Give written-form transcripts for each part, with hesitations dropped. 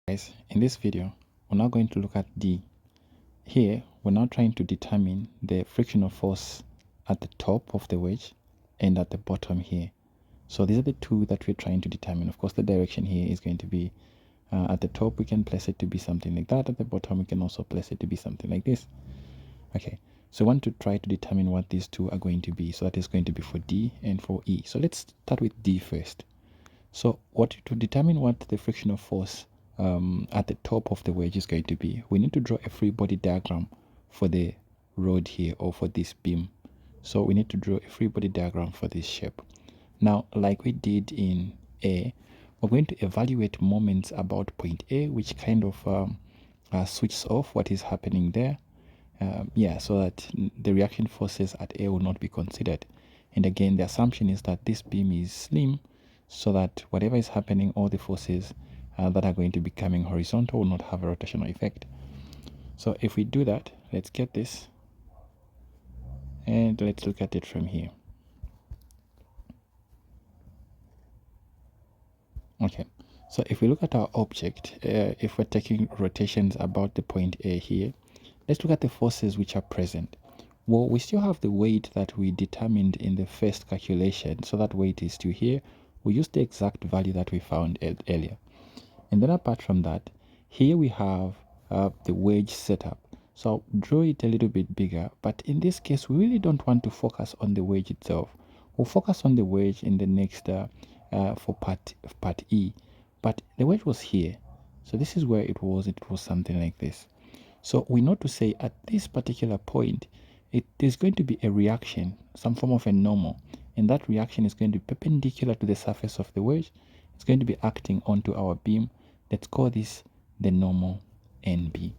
Guys, in this video, we're now going to look at D. Here, we're now trying to determine the frictional force at the top of the wedge and at the bottom here. So these are the two that we're trying to determine. Of course, the direction here is going to be at the top, we can place it to be something like that. At the bottom, we can also place it to be something like this. Okay, so we want to try to determine what these two are going to be. So that is going to be for D and for E. So let's start with D first. So to determine what the frictional force at the top of the wedge is going to be, we need to draw a free body diagram for the rod here, or for this beam. So we need to draw a free body diagram for this shape. Now, like we did in A, we're going to evaluate moments about point A, which kind of switches off what is happening there. So that the reaction forces at A will not be considered. And again, the assumption is that this beam is slim, so that whatever is happening, all the forces that are going to be coming horizontal will not have a rotational effect. So if we do that, let's get this and let's look at it from here. Okay, so if we look at our object, if we're taking rotations about the point A here, let's look at the forces which are present. Well, we still have the weight that we determined in the first calculation, so that weight is still here. We use the exact value that we found earlier. And then apart from that, here we have the wedge setup. So I'll draw it a little bit bigger, but in this case, we really don't want to focus on the wedge itself. We'll focus on the wedge in the next for part E. But the wedge was here. So this is where it was something like this. So we know to say at this particular point, it is going to be a reaction, some form of a normal. And that reaction is going to be perpendicular to the surface of the wedge. It's going to be acting onto our beam. Let's call this the normal NB.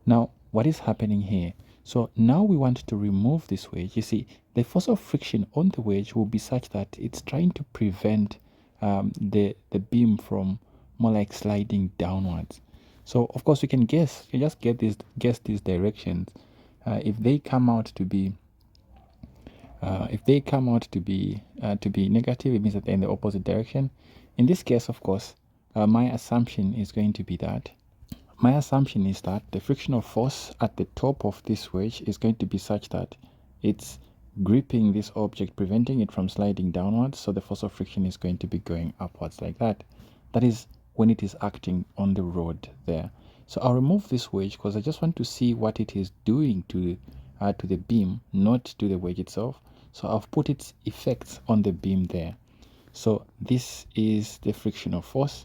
Now, what is happening here? So now we want to remove this wedge. You see, the force of friction on the wedge will be such that it's trying to prevent the beam from more like sliding downwards. So of course we can guess, you just guess these directions. If they come out to be negative, it means that they're in the opposite direction. In this case, of course, my assumption is going to be that the frictional force at the top of this wedge is going to be such that it's gripping this object, preventing it from sliding downwards. So the force of friction is going to be going upwards like that. That is when it is acting on the rod there. So I'll remove this wedge because I just want to see what it is doing to the beam, not to the wedge itself. So I've put its effects on the beam there. So this is the frictional force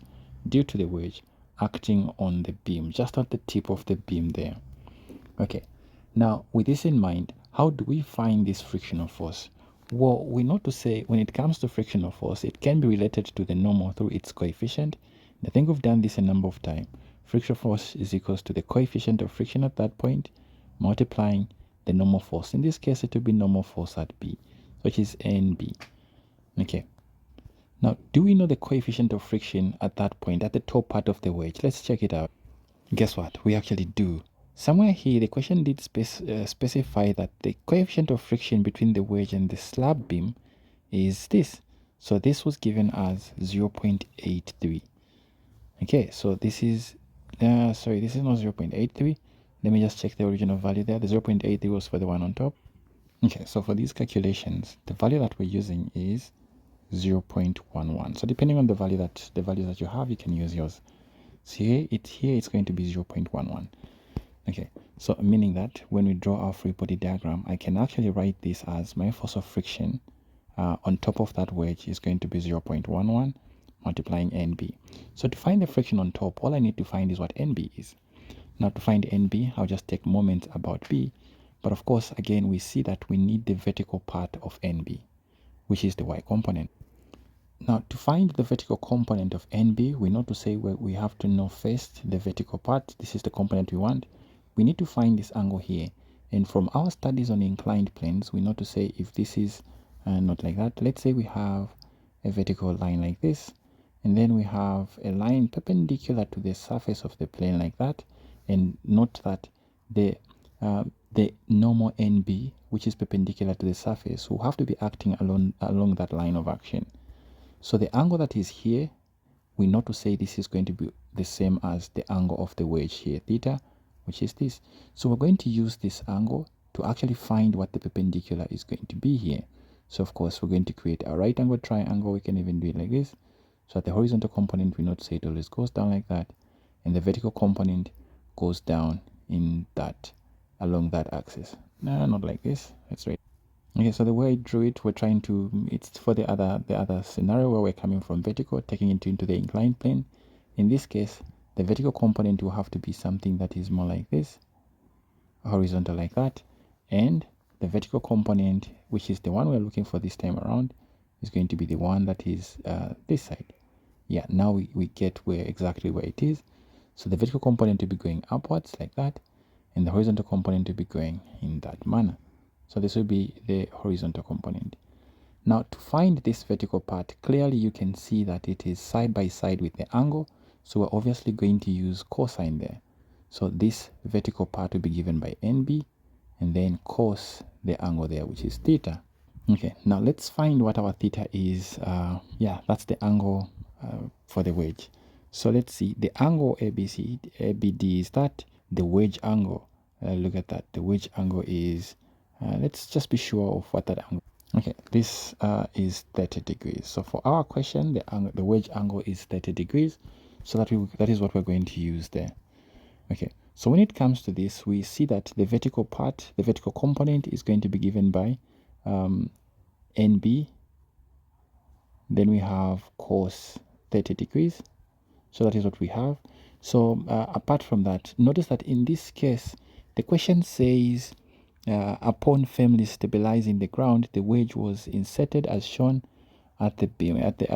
due to the wedge acting on the beam, just at the tip of the beam there. Okay, now with this in mind, how do we find this frictional force? Well, we know to say when it comes to frictional force, it can be related to the normal through its coefficient. I think we've done this a number of times. Frictional force is equals to the coefficient of friction at that point multiplying the normal force. In this case, it will be normal force at B, which is NB. Okay. Now, do we know the coefficient of friction at that point, at the top part of the wedge? Let's check it out. Guess what? We actually do. Somewhere here, the question did specify that the coefficient of friction between the wedge and the slab beam is this. So this was given as 0.83. Okay, so this is, sorry, this is not 0.83. Let me just check the original value there. The 0.83 was for the one on top. Okay, so for these calculations, the value that we're using is 0.11. So depending on the value that you have, you can use yours. So here it's going to be 0.11. Okay, so meaning that when we draw our free body diagram, I can actually write this as my force of friction on top of that wedge is going to be 0.11 multiplying NB. So to find the friction on top, all I need to find is what NB is. Now to find NB, I'll just take moments about B. But of course, again, we see that we need the vertical part of NB, which is the Y component. Now to find the vertical component of NB, we know to say we have to know first the vertical part. This is the component we want. We need to find this angle here. And from our studies on inclined planes, we know to say if this is not like that. Let's say we have a vertical line like this. And then we have a line perpendicular to the surface of the plane like that. And note that the normal NB, which is perpendicular to the surface, will have to be acting along that line of action. So the angle that is here we know to say this is going to be the same as the angle of the wedge here, theta, which is this. So we're going to use this angle to actually find what the perpendicular is going to be here. So of course, we're going to create a right angle triangle. We can even do it like this. So at the horizontal component, we know to say it always goes down like that, and the vertical component goes down in that, along that axis. No, not like this. That's right. Okay, so the way I drew it, we're trying to, it's for the other scenario where we're coming from vertical, taking it into the inclined plane. In this case, the vertical component will have to be something that is more like this, horizontal like that, and the vertical component, which is the one we're looking for this time around, is going to be the one that is this side. Yeah, now we get exactly where it is. So the vertical component will be going upwards like that, and the horizontal component will be going in that manner. So this will be the horizontal component. Now to find this vertical part, clearly you can see that it is side by side with the angle. So we're obviously going to use cosine there. So this vertical part will be given by NB, and then cos the angle there, which is theta. Okay, now let's find what our theta is. Yeah, that's the angle for the wedge. So let's see, the angle ABD is that the wedge angle. Look at that, the wedge angle is, let's just be sure of what that angle. Okay, this is 30 degrees. So for our question, the wedge angle is 30 degrees. So that is what we're going to use there. Okay, so when it comes to this, we see that the vertical part, the vertical component is going to be given by NB. Then we have cos 30 degrees. So that is what we have. So apart from that, notice that in this case, the question says, upon firmly stabilizing the ground, the wedge was inserted as shown at the beam, at the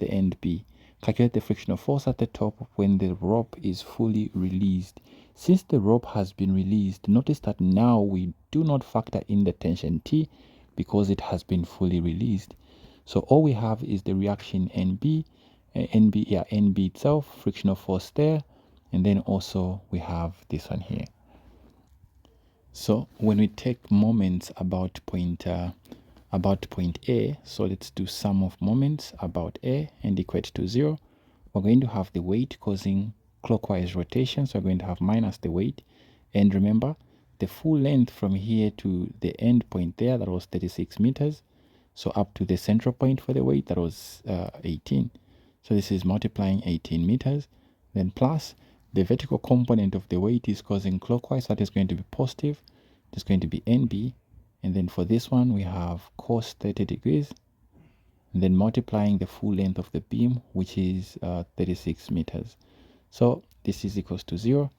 end B. Calculate the frictional force at the top when the rope is fully released. Since the rope has been released, notice that now we do not factor in the tension T because it has been fully released. So all we have is the reaction NB, NB itself, frictional force there, and then also we have this one here. So when we take moments about point A, so let's do sum of moments about A and equate to 0. We're going to have the weight causing clockwise rotation, so we're going to have minus the weight. And remember, the full length from here to the end point there, that was 36 meters. So up to the central point for the weight, that was 18. So this is multiplying 18 meters. Then plus the vertical component of the weight is causing clockwise, that is going to be positive. It's going to be NB. And then for this one, we have cos 30 degrees. And then multiplying the full length of the beam, which is 36 meters. So this is equals to 0.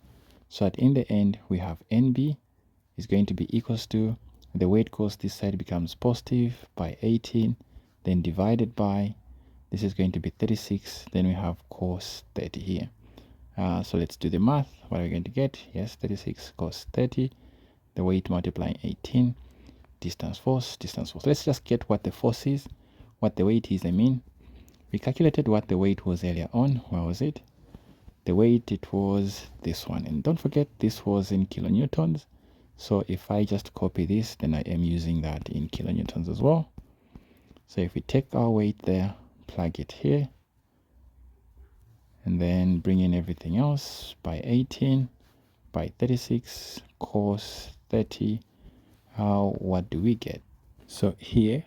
So at in the end, we have NB is going to be equals to, the weight cos this side becomes positive by 18, then divided by, this is going to be 36, then we have cos 30 here. So let's do the math. What are we going to get? Yes, 36 cos 30, the weight multiplying 18, distance force. Let's just get what the force is, what the weight is, I mean. We calculated what the weight was earlier on. Where was it? The weight, it was this one. And don't forget, this was in kilonewtons. So if I just copy this, then I am using that in kilonewtons as well. So if we take our weight there, plug it here, and then bring in everything else by 18, by 36, cos 30, what do we get? So here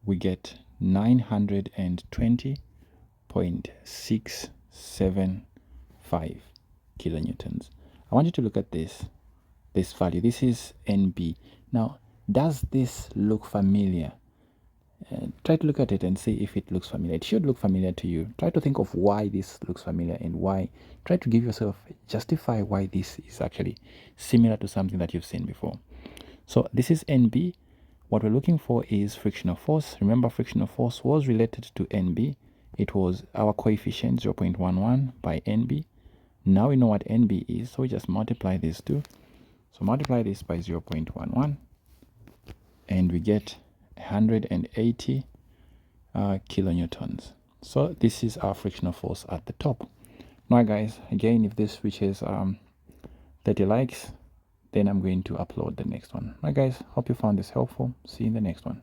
we get 920.675 kilonewtons. I want you to look at this value. This is NB. Now, does this look familiar? Try to look at it and see if it looks familiar. It should look familiar to you. Try to think of why this looks familiar and why. Try to give yourself, justify why this is actually similar to something that you've seen before. So this is NB. What we're looking for is frictional force. Remember, frictional force was related to NB. It was our coefficient 0.11 by NB. Now we know what NB is, so we just multiply these two. So multiply this by 0.11 and we get 180 kilonewtons. So this is our frictional force at the top. Now guys, again, if this reaches 30 likes, then I'm going to upload the next one. Right guys, hope you found this helpful. See you in the next one.